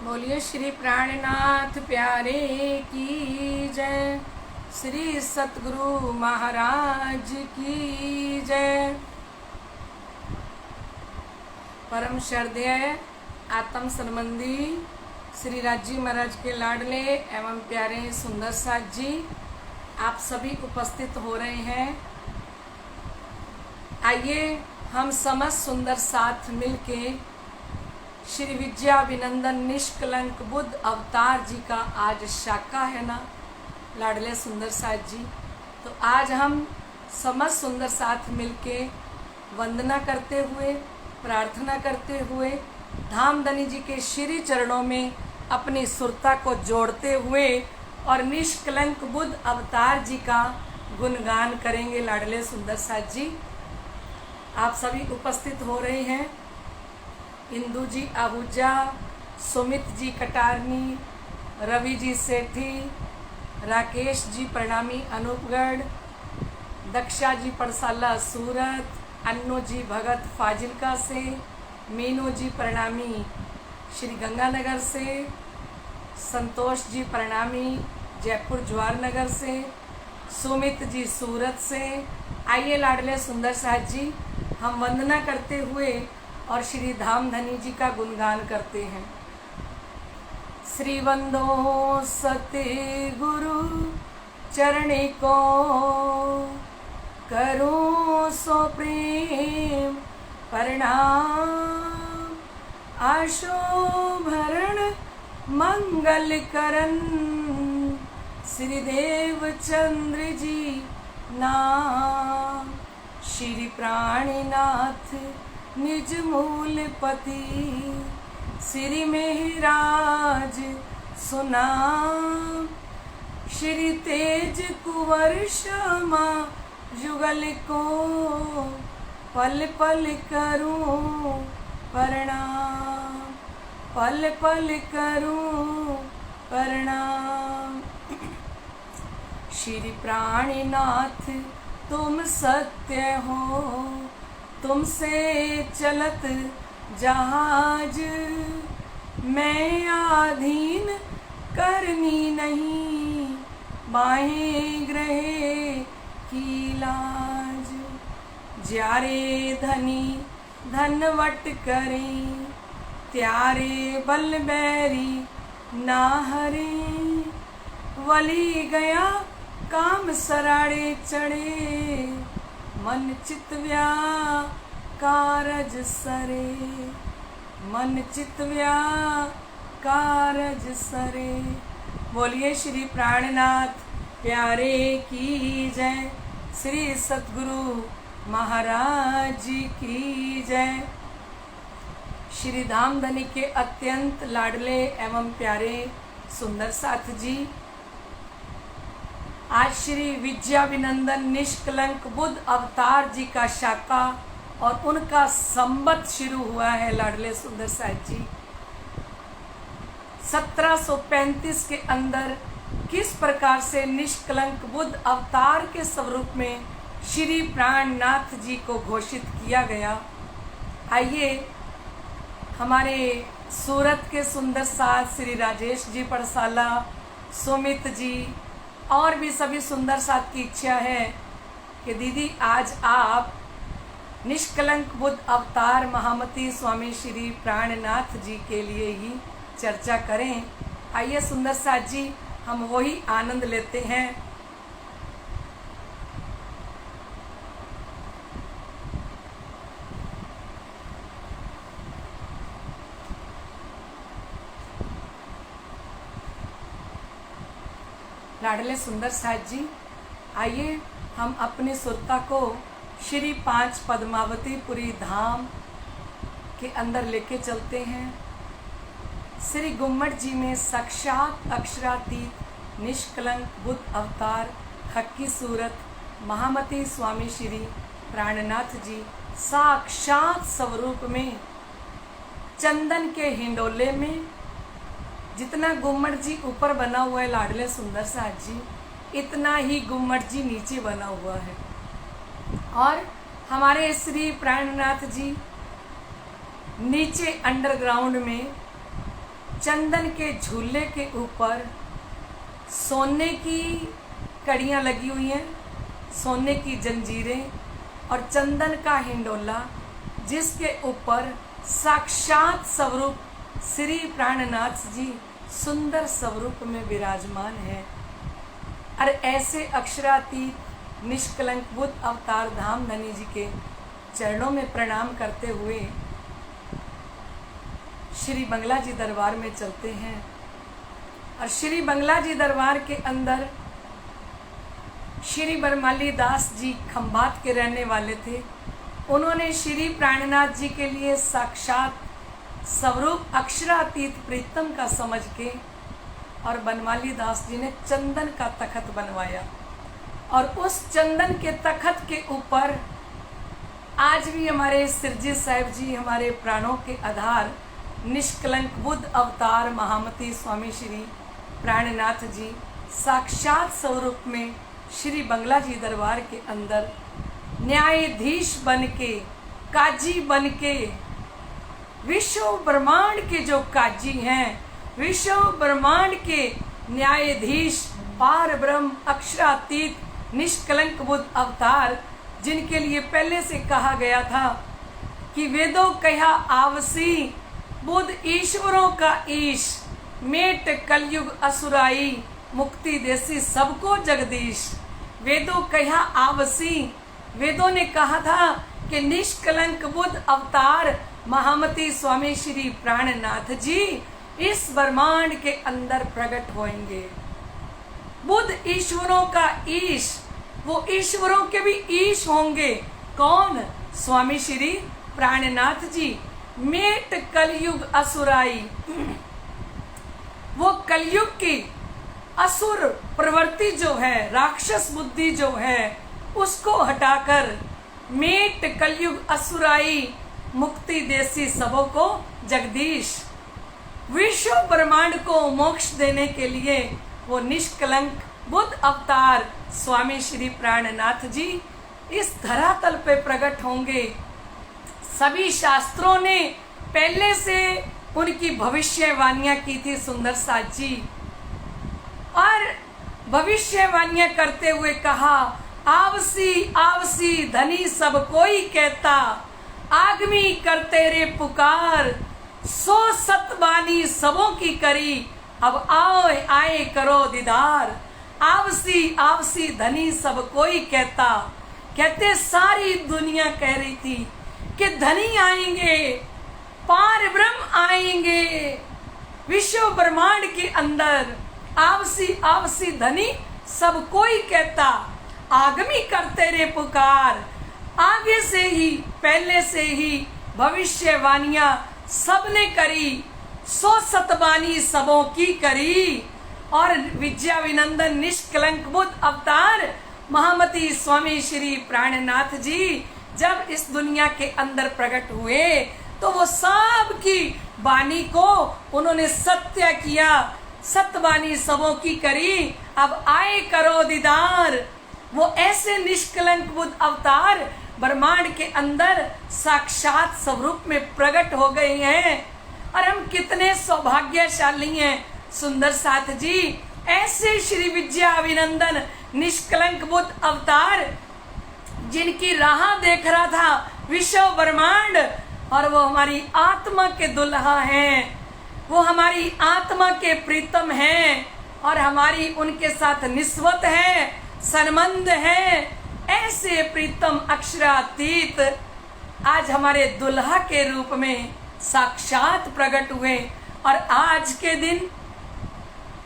बोलिए श्री प्राणनाथ प्यारे की जय। श्री सतगुरु महाराज की जय। परम श्रद्धेय आत्म संबंधी श्री राजी महाराज के लाडले एवं प्यारे सुंदर साथ जी, आप सभी उपस्थित हो रहे हैं। आइए हम समस्त सुंदर साथ मिलके श्री विद्याभिनंदन निष्कलंक बुद्ध अवतार जी का आज शाखा है ना लाडले सुंदर साथ जी। तो आज हम समस्त सुंदर साथ मिलके वंदना करते हुए, प्रार्थना करते हुए धामधनी जी के श्री चरणों में अपनी सुरता को जोड़ते हुए और निष्कलंक बुद्ध अवतार जी का गुणगान करेंगे। लाडले सुंदर साथ जी, आप सभी उपस्थित हो रहे हैं। इंदू जी आहूजा, सुमित जी कटारनी, रवि जी सेठी, राकेश जी प्रणामी अनूपगढ़, दक्षा जी परसाला सूरत, अन्नू जी भगत फाजिलका से, मीनू जी प्रणामी श्री गंगानगर से, संतोष जी प्रणामी जयपुर जवाहर नगर से, सुमित जी सूरत से। आइए लाडले सुंदर साथ जी, हम वंदना करते हुए और श्री धामधनी जी का गुणगान करते हैं। श्री वंदो सत्य गुरु चरणी को, करूं सो प्रेम प्रणाम। आशो भरण मंगल करन, श्री देव चंद्र जी नाम। श्री प्राणीनाथ निज मूल पति, श्री मेहराज सुनाम। श्री तेज कुंवर श्यामा जुगल को, पल पल करूं प्रणाम, पल पल करूं प्रणाम। श्री प्राणीनाथ तुम सत्य हो, तुमसे चलत जहाज। मैं आधीन करनी नहीं, बाहें ग्रहे की लाज। ज्यारे धनी धनवट करें, त्यारे बल बैरी ना हरे। वली गया काम सराड़े चढ़े, मन चित कारज सरे। मन चित कारज सरे। बोलिए श्री प्राणनाथ प्यारे की जय। श्री सतगुरु महाराज जी की जय। श्री धामधनी के अत्यंत लाडले एवं प्यारे सुंदर साथ जी, आज श्री विद्याभिनंदन निष्कलंक बुद्ध अवतार जी का शाखा और उनका संबत शुरू हुआ है। लाडले सुंदर साथ जी, 1735 के अंदर किस प्रकार से निष्कलंक बुद्ध अवतार के स्वरूप में श्री प्राणनाथ जी को घोषित किया गया। आइए हमारे सूरत के सुंदर साथ श्री राजेश जी परसाला, सुमित जी और भी सभी सुंदर साथ की इच्छा है कि दीदी आज आप निष्कलंक बुद्ध अवतार महामती स्वामी श्री प्राणनाथ जी के लिए ही चर्चा करें। आइए सुंदर साथ जी, हम वही आनंद लेते हैं। लाडले सुंदर साथ जी, आइए हम अपनी सुरता को श्री 5 पद्मावतीपुरी धाम के अंदर लेके चलते हैं। श्री गुम्मट जी में साक्षात अक्षरातीत निष्कलंक बुद्ध अवतार खक्की सूरत महामती स्वामी श्री प्राणनाथ जी साक्षात स्वरूप में चंदन के हिंडोले में, जितना गुम्मट जी ऊपर बना हुआ है लाडले सुंदर साथ जी, इतना ही गुम्मट जी नीचे बना हुआ है। और हमारे श्री प्राणनाथ जी नीचे अंडरग्राउंड में चंदन के झूले के ऊपर सोने की कड़ियाँ लगी हुई हैं, सोने की जंजीरें और चंदन का हिंडोला, जिसके ऊपर साक्षात स्वरूप श्री प्राणनाथ जी सुंदर स्वरूप में विराजमान है। और ऐसे अक्षरातीत निष्कलंक बुद्ध अवतार धाम धनी जी के चरणों में प्रणाम करते हुए श्री बंगला जी दरबार में चलते हैं। और श्री बंगला जी दरबार के अंदर श्री बरमाली दास जी खंभात के रहने वाले थे। उन्होंने श्री प्राणनाथ जी के लिए साक्षात स्वरूप अक्षरातीत प्रीतम का समझ के और बनमाली दास जी ने चंदन का तखत बनवाया। और उस चंदन के तखत के ऊपर आज भी हमारे सिरजी साहिब जी, हमारे प्राणों के आधार निष्कलंक बुद्ध अवतार महामती स्वामी श्री प्राणनाथ जी साक्षात स्वरूप में श्री बंगला जी दरबार के अंदर न्यायाधीश बन के, काजी बन के, विश्व ब्रह्मांड के जो काजी हैं, विश्व ब्रह्मांड के न्यायाधीश, पार ब्रह्म अक्षरातीत निष्कलंक बुद्ध अवतार, जिनके लिए पहले से कहा गया था कि वेदों कहा आवसी, बुद्ध ईश्वरों का ईश, मेट कलयुग असुराई, मुक्ति देसी सबको जगदीश। वेदों कहा आवसी, वेदों ने कहा था कि निष्कलंक बुद्ध अवतार महामती स्वामी श्री प्राणनाथ जी इस ब्रह्मांड के अंदर प्रकट होंगे। बुद्ध ईश्वरों का ईश, वो ईश्वरों के भी ईश होंगे। कौन? स्वामी श्री प्राणनाथ जी। मेट कलयुग असुराई, वो कलयुग की असुर प्रवृत्ति जो है, राक्षस बुद्धि जो है, उसको हटाकर मेट कलयुग असुराई, मुक्ति देसी सबों को जगदीश, विश्व ब्रह्मांड को मोक्ष देने के लिए वो निष्कलंक बुद्ध अवतार स्वामी श्री प्राणनाथ जी इस धरातल पे प्रकट होंगे। सभी शास्त्रों ने पहले से उनकी भविष्यवाणियां की थी सुंदर साथ जी, और भविष्यवाणियां करते हुए कहा, आवसी आवसी धनी सब कोई कहता, आगमी करते रे पुकार, सो सतबानी सबों की करी, अब आओ आए करो दीदार। आवसी आवसी धनी सब कोई कहता, कहते सारी दुनिया कह रही थी कि धनी आएंगे, पार ब्रह्म आएंगे विश्व ब्रह्मांड के अंदर। आवसी आवसी धनी सब कोई कहता, आगमी करते रे पुकार। आगे से ही, पहले से ही भविष्यवाणियां सबने करी, सो सतबानी सबों की करी। और विद्या विनंदन निष्कलंक बुद्ध अवतार महामती स्वामी श्री प्राणनाथ जी जब इस दुनिया के अंदर प्रकट हुए तो वो सब की वाणी को उन्होंने सत्य किया, सतवाणी सबों की करी, अब आए करो दीदार। वो ऐसे निष्कलंक बुद्ध अवतार ब्रह्मांड के अंदर साक्षात स्वरूप में प्रकट हो गए हैं। और हम कितने सौभाग्यशाली हैं सुंदर साथ जी, ऐसे श्री विद्या अभिनंदन निष्कलंक बुद्ध अवतार जिनकी राह देख रहा था विश्व ब्रह्मांड, और वो हमारी आत्मा के दुल्हा हैं, वो हमारी आत्मा के प्रीतम हैं, और हमारी उनके साथ निस्बत है, संबंध है। ऐसे प्रीतम अक्षरातीत आज हमारे दुल्हा के रूप में साक्षात प्रकट हुए। और आज के दिन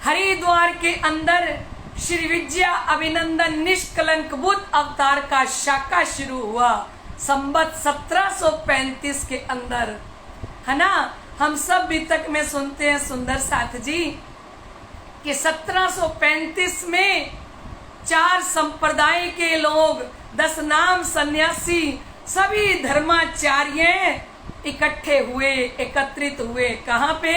हरिद्वार के अंदर श्री विद्या अभिनंदन निष्कलंक बुद्ध अवतार का शाखा शुरू हुआ संबत 1735 के अंदर, है ना। हम सब भी तक में सुनते हैं सुंदर साथ जी कि 1735 में 4 संप्रदाय के लोग, 10 नाम सन्यासी, सभी धर्माचार्य इकट्ठे हुए, एकत्रित हुए। कहाँ पे?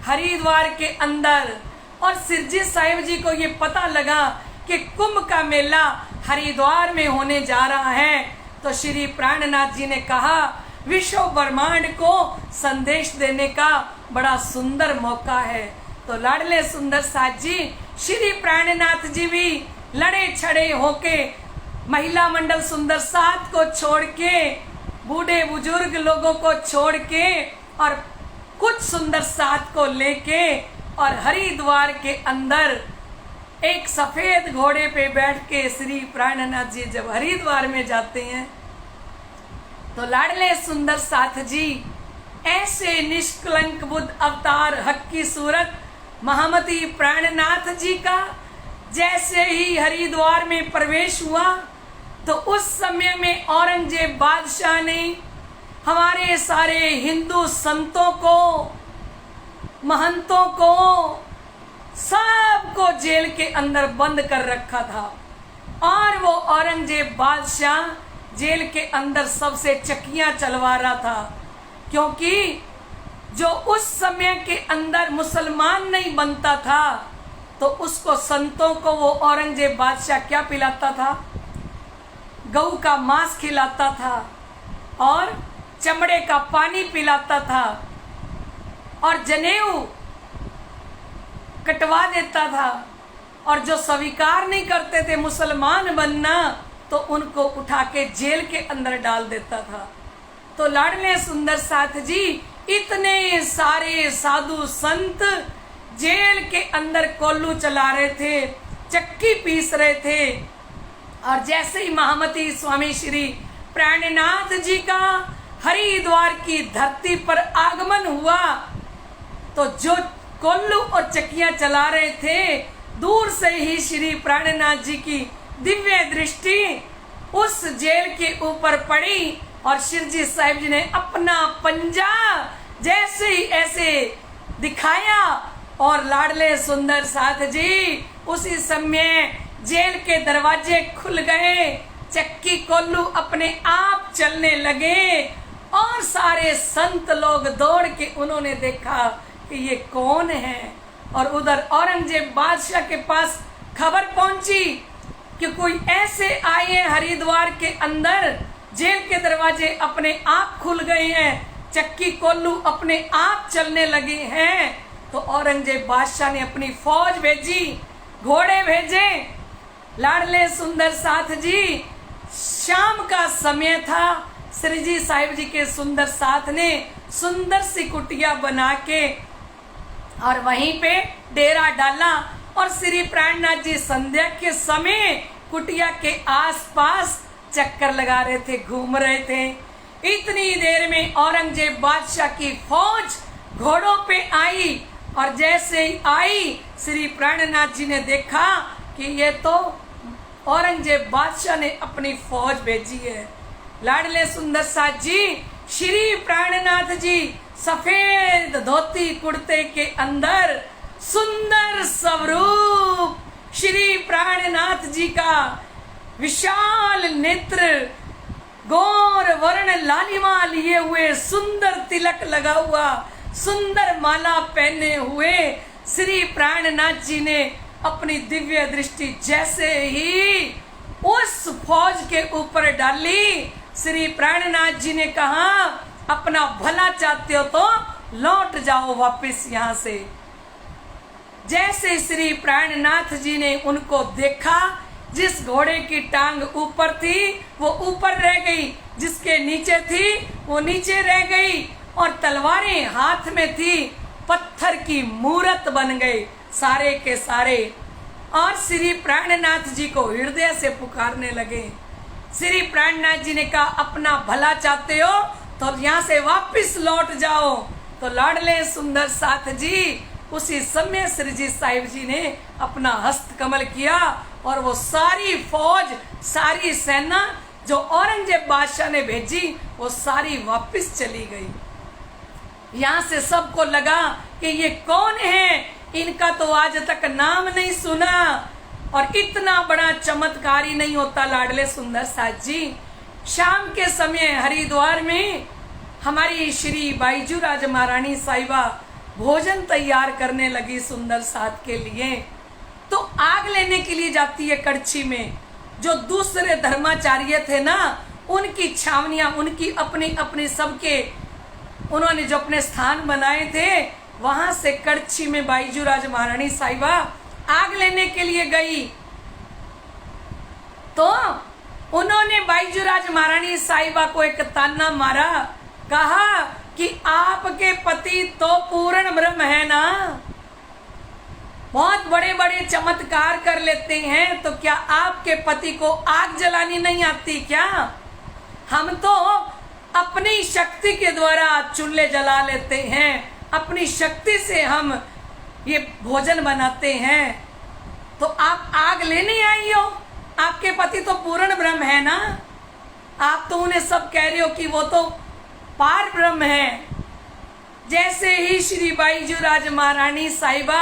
हरिद्वार के अंदर। और सिरजी साहिब जी को ये पता लगा कि कुंभ का मेला हरिद्वार में होने जा रहा है, तो श्री प्राणनाथ जी ने कहा विश्व ब्रह्मांड को संदेश देने का बड़ा सुंदर मौका है। तो लाडले सुंदर साथ जी श्री प्राणनाथ जी भी लड़े छड़े होके महिला मंडल सुंदर साथ को छोड़ के, बूढ़े बुजुर्ग लोगों को छोड़ के और कुछ सुंदर साथ को लेके और हरिद्वार के अंदर एक सफेद घोड़े पे बैठ के श्री प्राणनाथ जी जब हरिद्वार में जाते हैं तो लाडले सुंदर साथ जी ऐसे निष्कलंक बुद्ध अवतार हक की सूरत महामती प्राणनाथ जी का जैसे ही हरिद्वार में प्रवेश हुआ तो उस समय में औरंगजेब बादशाह ने हमारे सारे हिंदू संतों को, महंतों को, सबको जेल के अंदर बंद कर रखा था। और वो औरंगजेब बादशाह जेल के अंदर सबसे चक्कियां चलवा रहा था, क्योंकि जो उस समय के अंदर मुसलमान नहीं बनता था तो उसको संतों को वो औरंगजेब बादशाह क्या पिलाता था? गऊ का मांस खिलाता था और चमड़े का पानी पिलाता था और जनेऊ कटवा देता था। और जो स्वीकार नहीं करते थे मुसलमान बनना तो उनको उठा के जेल के अंदर डाल देता था। तो लाडले सुंदर साथ जी इतने सारे साधु संत जेल के अंदर कोल्लू चला रहे थे, चक्की पीस रहे थे। और जैसे ही महामती स्वामी श्री प्राणनाथ जी का हरिद्वार की धरती पर आगमन हुआ तो जो कोल्लू और चक्कियां चला रहे थे, दूर से ही श्री प्राणनाथ जी की दिव्य दृष्टि उस जेल के ऊपर पड़ी और शिरजी साहिब जी ने अपना पंजा जैसे ही ऐसे दिखाया और लाडले सुंदर साथ जी उसी समय जेल के दरवाजे खुल गए, चक्की कोल्लू अपने आप चलने लगे और सारे संत लोग दौड़ के उन्होंने देखा कि ये कौन है। और उधर औरंगजेब बादशाह के पास खबर पहुंची कि कोई ऐसे आए हैं हरिद्वार के अंदर, जेल के दरवाजे अपने आप खुल गए हैं, चक्की कोल्लू अपने आप चलने लगे हैं। तो औरंगजेब बादशाह ने अपनी फौज भेजी, घोड़े भेजे। लाडले सुंदर साथ जी शाम का समय था, श्रीजी साहिब जी के सुंदर साथ ने सुंदर सी कुटिया बना के और वहीं पे डेरा डाला और श्री प्राणनाथ जी संध्या के समय कुटिया के आसपास चक्कर लगा रहे थे, घूम रहे थे। इतनी देर में औरंगजेब बादशाह की फौज घोड़ों पे आई और जैसे ही आई श्री प्राणनाथ जी ने देखा कि ये तो औरंगजेब बादशाह ने अपनी फौज भेजी है। लाडले सुंदर साथ जी श्री प्राणनाथ जी सफेद धोती कुर्ते के अंदर सुंदर स्वरूप, श्री प्राणनाथ जी का विशाल नेत्र, गौर वर्ण लालिमा लिए हुए, सुंदर तिलक लगा हुआ, सुंदर माला पहने हुए श्री प्राणनाथ जी ने अपनी दिव्य दृष्टि जैसे ही उस फौज के ऊपर डाली, श्री प्राणनाथ जी ने कहा अपना भला चाहते हो तो लौट जाओ वापस यहाँ से। जैसे श्री प्राणनाथ जी ने उनको देखा, जिस घोड़े की टांग ऊपर थी वो ऊपर रह गई, जिसके नीचे थी वो नीचे रह गई और तलवारें हाथ में थी, पत्थर की मूरत बन गए सारे के सारे। और श्री प्राणनाथ जी को हृदय से पुकारने लगे। श्री प्राणनाथ जी ने कहा अपना भला चाहते हो तो यहाँ से वापस लौट जाओ। तो लाडले सुंदर साथ जी उसी समय श्रीजी साहिब जी ने अपना हस्त कमल किया और वो सारी फौज, सारी सेना जो औरंगजेब बादशाह ने भेजी वो सारी वापस चली गई। यहाँ से सबको लगा कि ये कौन है, इनका तो आज तक नाम नहीं सुना। और इतना बड़ा चमत्कारी नहीं होता लाडले सुंदर साथ जी। शाम के समय हरिद्वार में हमारी श्री बाईजू राज महारानी साहिबा भोजन तैयार करने लगी सुंदर साथ के लिए। तो आग लेने के लिए जाती है कड़छी में। जो दूसरे धर्माचार्य थे ना, उनकी छावनियां, उनकी अपनी अपनी सबके उन्होंने जो अपने स्थान बनाए थे वहां से कड़छी में बाईजूराज महारानी साहिबा आग लेने के लिए गई, तो उन्होंने बाईजूराज महारानी साहिबा को एक ताना मारा, कहा कि आपके पति तो पूर्ण ब्रह्म है ना, बहुत बड़े बड़े चमत्कार कर लेते हैं, तो क्या आपके पति को आग जलानी नहीं आती क्या? हम तो अपनी शक्ति के द्वारा चूल्हे जला लेते हैं, अपनी शक्ति से हम ये भोजन बनाते हैं, तो आप आग लेने आई हो? आपके पति तो पूर्ण ब्रह्म है ना, आप तो उन्हें सब कह रहे हो कि वो तो पार ब्रह्म है। जैसे ही श्री बाईजूराज महारानी साहिबा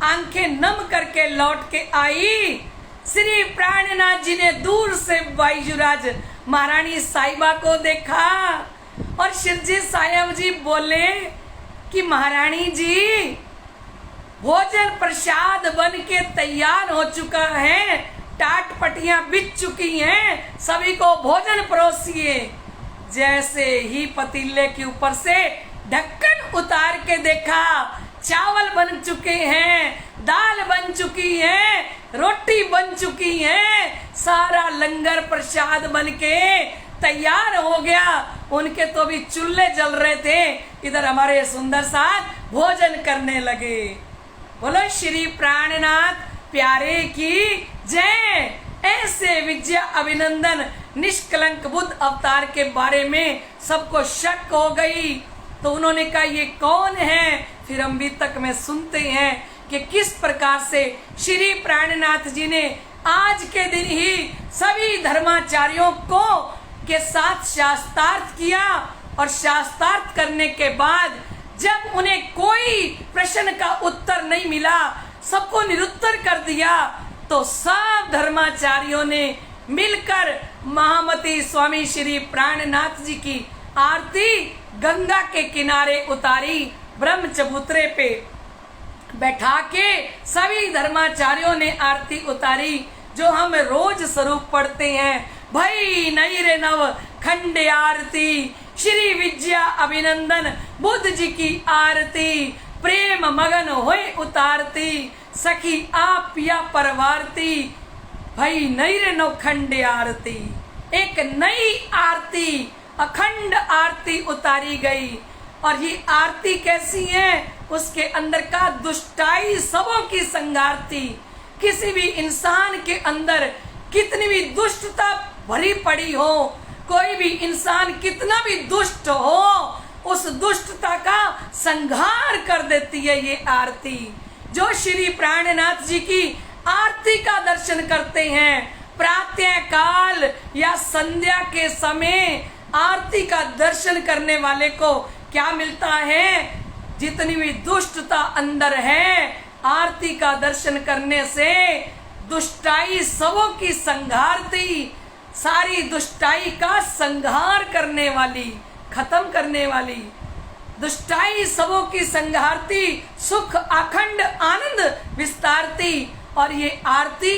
आंखें नम करके लौट के आई, श्री प्राणनाथ जी ने दूर से बाईजूराज महारानी साहिबा को देखा और शिवजी साहेब जी बोले कि महारानी जी, भोजन प्रसाद बन के तैयार हो चुका है, टाट पटियां बिछ चुकी हैं, सभी को भोजन परोसिए। जैसे ही पतीले के ऊपर से ढक्कन उतार के देखा, चावल बन चुके हैं, दाल बन चुकी है, रोटी बन चुकी है, सारा लंगर प्रसाद बन के तैयार हो गया। उनके तो भी चूल्हे जल रहे थे, इधर हमारे सुंदर साथ भोजन करने लगे। बोलो श्री प्राणनाथ प्यारे की जय। ऐसे विजया अभिनंदन निष्कलंक बुद्ध अवतार के बारे में सबको शक हो गई, तो उन्होंने कहा ये कौन है? फिर हम भी तक में सुनते हैं कि किस प्रकार से श्री प्राणनाथ जी ने आज के दिन ही सभी धर्माचार्यों को के साथ शास्त्रार्थ किया, और शास्त्रार्थ करने के बाद जब उन्हें कोई प्रश्न का उत्तर नहीं मिला, सबको निरुत्तर कर दिया, तो सब धर्माचार्यों ने मिलकर महामती स्वामी श्री प्राणनाथ जी की आरती गंगा के किनारे उतारी, ब्रह्म चबूतरे पे बैठा के सभी धर्माचार्यों ने आरती उतारी, जो हम रोज स्वरूप पढ़ते हैं। भई नहीं रे नव खंड आरती, श्री विद्या अभिनंदन बुद्ध जी की आरती, प्रेम मगन होए उतारती, सखी आप पिया परवारती, भई नहीं रे नव खंड आरती। एक नई आरती, अखंड आरती उतारी गई। और ये आरती कैसी है? उसके अंदर का दुष्टाई सबों की संगारती। किसी भी इंसान के अंदर कितनी भी दुष्टता भरी पड़ी हो, कोई भी इंसान कितना भी दुष्ट हो, उस दुष्टता का संहार कर देती है ये आरती। जो श्री प्राणनाथ जी की आरती का दर्शन करते हैं, प्रातः काल या संध्या के समय आरती का दर्शन करने वाले को क्या मिलता है? जितनी भी दुष्टता अंदर है, आरती का दर्शन करने से दुष्टाई सबों की संहारती, सारी दुष्टाई का संहार करने वाली, खत्म करने वाली, दुष्टाई सबों की संहारती, सुख अखंड आनंद विस्तारती। और ये आरती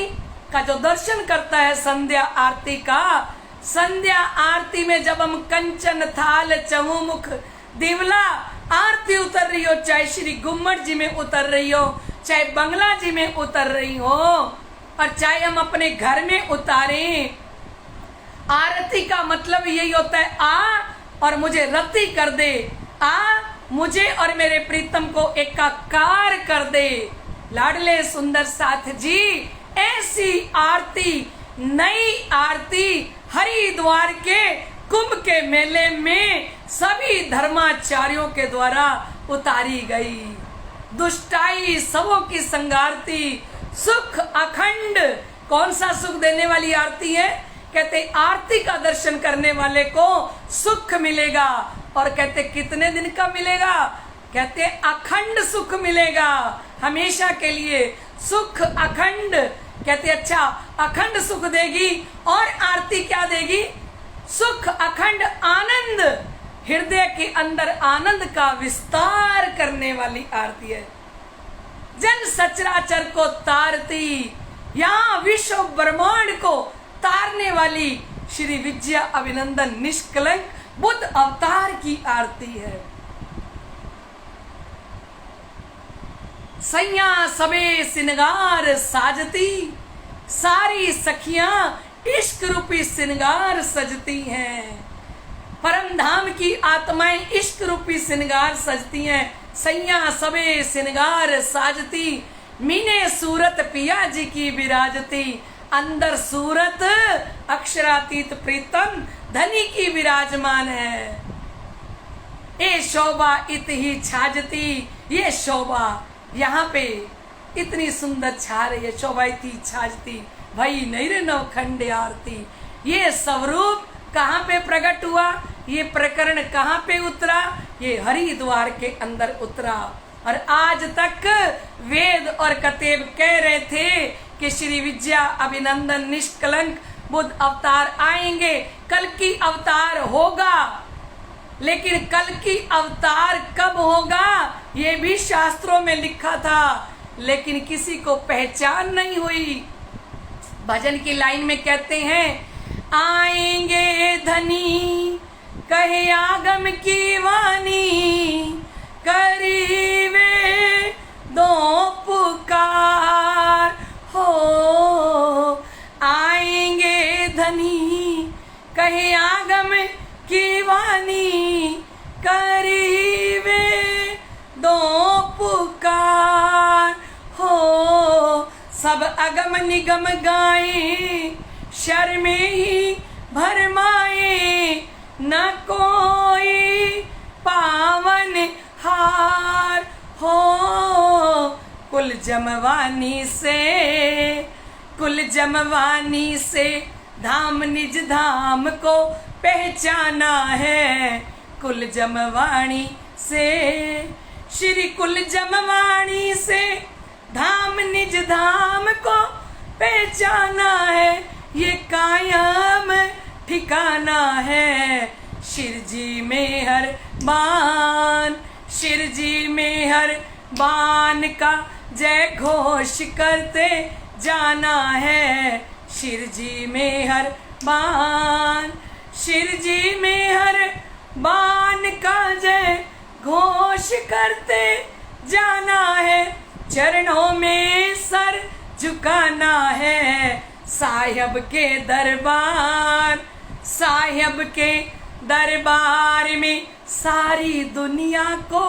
का जो दर्शन करता है संध्या आरती का, संध्या आरती में जब हम कंचन थाल चहुमुख दिवला आरती उतर रही हो, चाहे श्री गुम्मट जी में उतर रही हो, चाहे बंगला जी में उतर रही हो, और चाहे हम अपने घर में उतारें, आरती का मतलब यही होता है आ और मुझे रति कर दे, आ मुझे और मेरे प्रीतम को एकाकार कर दे। लाडले सुंदर साथ जी, ऐसी आरती, नई आरती हरिद्वार के कुंभ के मेले में सभी धर्माचार्यों के द्वारा उतारी गई। दुष्टाई सबों की संगारती, सुख अखंड। कौन सा सुख देने वाली आरती है? कहते आरती का दर्शन करने वाले को सुख मिलेगा। और कहते कितने दिन का मिलेगा? कहते अखंड सुख मिलेगा, हमेशा के लिए सुख अखंड। कहते अच्छा अखंड सुख देगी, और आरती क्या देगी? सुख अखंड आनंद, हृदय के अंदर आनंद का विस्तार करने वाली आरती है। जन सचराचर को तारती, यहाँ विश्व ब्रह्मांड को तारने वाली श्री विद्या अभिनंदन निष्कलंक बुद्ध अवतार की आरती है। सैया सबे सिनगार साजती, सारी सखियां इश्क रूपी सिनगार सजती हैं। परम धाम की आत्माएं इश्क रूपी सिनगार सजती हैं। सैया सबे सिनगार साजती, मीने सूरत पिया जी की विराजती। अंदर सूरत अक्षरातीत प्रीतम धनी की विराजमान है। ए शोभा इत ही छाजती, ये शोभा यहाँ पे इतनी सुंदर छा रही है। शोभा इतनी छाजती भाई नैर नवखंड आरती। ये स्वरूप कहाँ पे प्रकट हुआ, ये प्रकरण कहाँ पे उतरा, ये हरिद्वार के अंदर उतरा। और आज तक वेद और कतेब कह रहे थे कि श्री विद्या अभिनंदन निष्कलंक बुद्ध अवतार आएंगे, कल की अवतार होगा। लेकिन कल की अवतार कब होगा ये भी शास्त्रों में लिखा था, लेकिन किसी को पहचान नहीं हुई। भजन की लाइन में कहते हैं, आएंगे धनी कहे आगम की वाणी, करीवे दो पुकार हो। आएंगे धनी कहे आगम की वाणी, करीवे दो पुकार हो। सब अगम निगम गाए, शर्मे ही भरमाए, न कोई पावन हार हो। कुल जमवानी से धाम निज धाम को पहचाना है। कुल जमवाणी से, श्री कुल जमवाणी से धाम निज धाम को पहचाना है। ये कायम ठिकाना है। शिर जी में हर बान, शिर जी में हर बान का जय घोष करते जाना है। शिर जी में हर बान, शिर जी में हर बान का जय घोष करते जाना है। चरणों में सर झुकाना है। साहिब के दरबार, साहिब के दरबार में सारी दुनिया को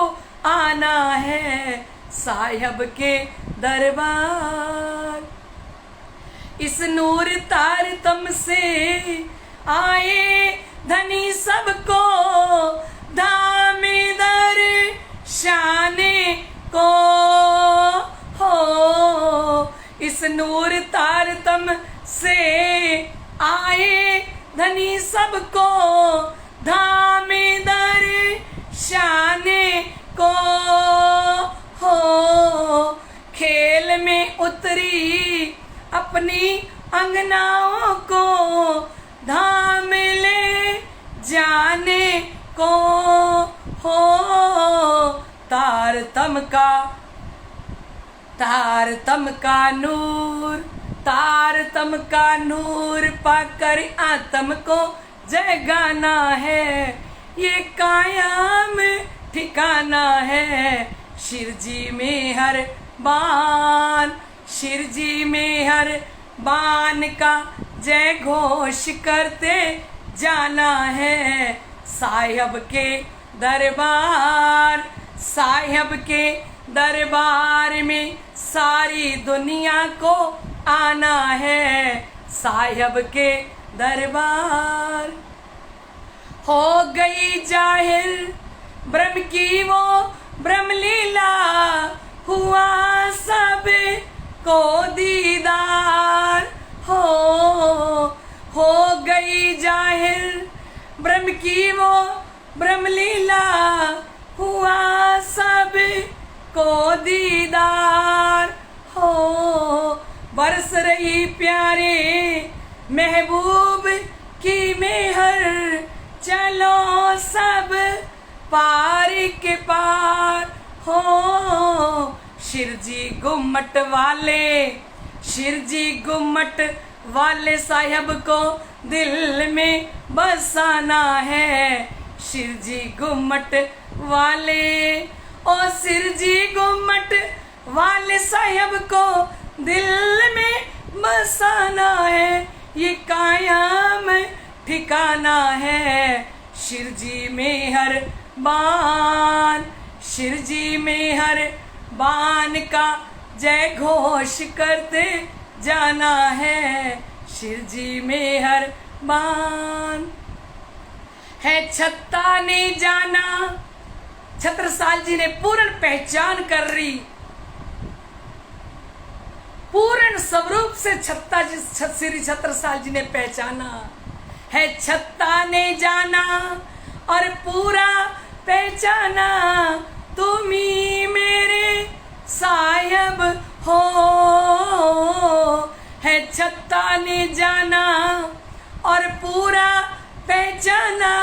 आना है। साहिब के दरबार, इस नूर तारतम से आए धनी सबको, धामे दर्शाने को हो। इस नूर तारतम से आए धनी सबको, धामे दर्शाने को हो। खेल में उतरी अपनी अंगनाओं को, धाम ले जाने को हो। तारतम का नूर पाकर आत्म को जगाना है। ये कायम ठिकाना है। शिर जी में हर बान, शिर जी में हर बान का जय घोष करते जाना है। साहिब के दरबार, साहिब के दरबार में सारी दुनिया को आना है। साहिब के दरबार हो गई जाहिर ब्रह्म की वो ब्रह्म लीला, हुआ सब को दीदार हो गई जाहिर ब्रह्म की वो ब्रह्म लीला, हुआ सब को दीदार हो। बरस रही प्यारे महबूब की मेहर, चलो सब पार के पार हो। शिरजी गुम्मट वाले, शिरजी गुम्मट वाले साहब को दिल में बसाना है। शिरजी गुम्मट वाले, ओ शिरजी गुम्मट वाले साहब को दिल में बसाना है, ये कायम ठिकाना है। शिर जी में हर बान, शिर जी में हर बान का जय घोष करते जाना है। शिर जी में हर बान है। छत्ता ने जाना, छत्रसाल जी ने पूर्ण पहचान कर ली, पूर्ण स्वरूप से छत्ता जी श्री छत्रसाल जी ने पहचाना है। छत्ता ने जाना और पूरा पहचाना, तुम ही मेरे साहिब हो। है छत्ता ने जाना और पूरा पहचाना,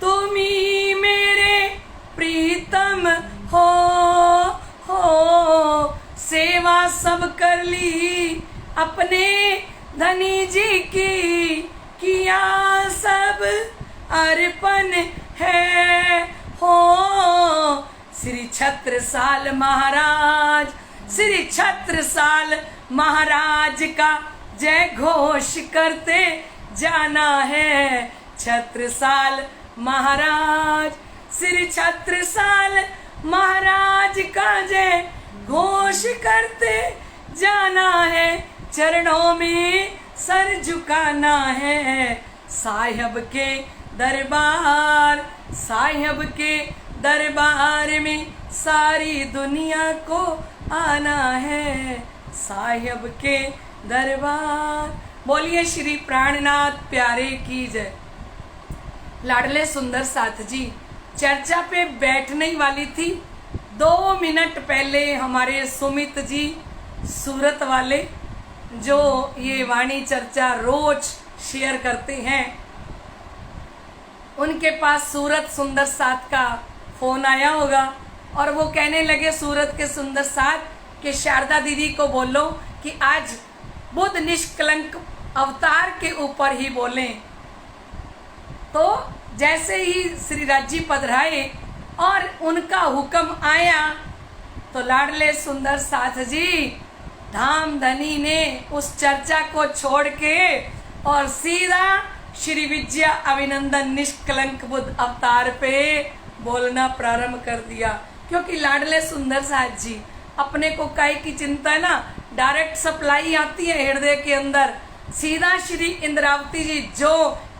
तुम ही मेरे प्रीतम हो। सेवा सब कर ली अपने धनी जी की, किया सब अर्पण है हो। श्री छत्रसाल महाराज, श्री छत्रसाल महाराज का जय घोष करते जाना है। छत्रसाल महाराज, श्री छत्रसाल महाराज का जय घोष करते जाना है। चरणों में सर झुकाना है। साहिब के दरबार, साहिब के दरबार में सारी दुनिया को आना है। साहिब के दरबार। बोलिए श्री प्राणनाथ प्यारे की जय। लाडले सुंदर साथ जी चर्चा पे बैठने ही वाली थी, 2 मिनट पहले हमारे सुमित जी सूरत वाले, जो ये वाणी चर्चा रोज शेयर करते हैं, उनके पास सूरत सुंदर साथ का फोन आया होगा और वो कहने लगे सूरत के सुंदर साथ कि शारदा दीदी को बोलो कि आज बुद्ध निष्कलंक अवतार के ऊपर ही बोलें। तो जैसे ही श्री राज जी पधराए और उनका हुक्म आया तो लाडले सुंदर साथ जी धाम धनी ने उस चर्चा को छोड़ के और सीधा श्री विद्या अभिनंदन निष्कलंक बुद्ध अवतार पे बोलना प्रारंभ कर दिया। क्योंकि लाडले सुंदर साथ जी अपने को काहे की चिंता है ना, डायरेक्ट सप्लाई आती है हृदय के अंदर। सीधा श्री इंद्रावती जी जो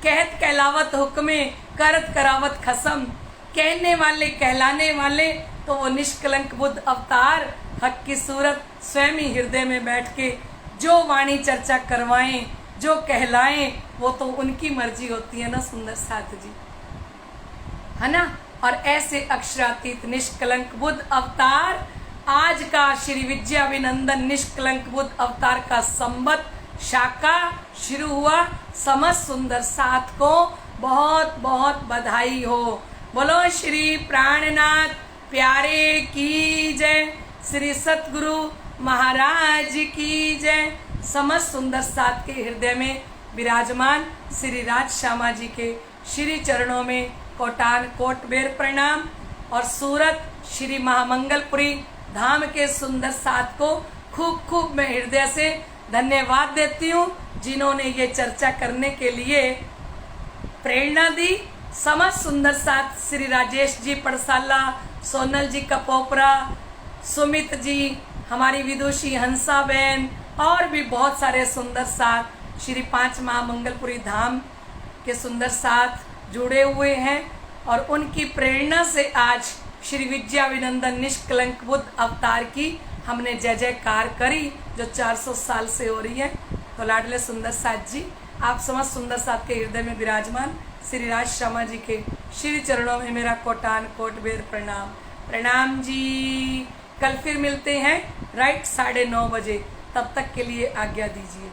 कहत कहलावत हुक्मे करत करावत खसम, कहने वाले कहलाने वाले, तो वो निष्कलंक बुद्ध अवतार हक की सूरत स्वयं ही हृदय में बैठ के जो वाणी चर्चा करवाएं, जो कहलाएं, वो तो उनकी मर्जी होती है ना सुंदर साथ जी, है ना। और ऐसे अक्षरातीत निष्कलंक बुद्ध अवतार आज का श्री विद्याभिनंदन निष्कलंक बुद्ध अवतार का संवत शाखा शुरू हुआ। समस्त सुंदर साथ को बहुत बहुत बधाई हो। बोलो श्री प्राणनाथ प्यारे की जय, श्री सतगुरु महाराज की जय। समस्त सुंदर साथ के हृदय में विराजमान श्री राज श्यामा जी के श्री चरणों में कोटान कोट बेर प्रणाम। और सूरत श्री महामंगलपुरी धाम के सुंदर साथ को खूब खूब मैं हृदय से धन्यवाद देती हूँ, जिन्होंने ये चर्चा करने के लिए प्रेरणा दी। समस्त सुंदर साथ श्री राजेश जी पड़साला, सोनल जी कपोपरा, सुमित जी, हमारी विदुषी हंसा बहन और भी बहुत सारे सुंदर साथ श्री 5 महामंगलपुरी धाम के सुंदर साथ जुड़े हुए हैं। और उनकी प्रेरणा से आज श्री विद्याभिनंदन निष्कलंक बुद्ध अवतार की हमने जय जयकार करी, जो 400 साल से हो रही है। तो लाडले सुंदर साथ जी, आप समस्त सुंदर साथ के हृदय में विराजमान श्री राज श्यामा जी के श्री चरणों में मेरा कोटान कोट बेर प्रणाम। प्रणाम जी। कल फिर मिलते हैं राइट 9:30 बजे, तब तक के लिए आज्ञा दीजिए।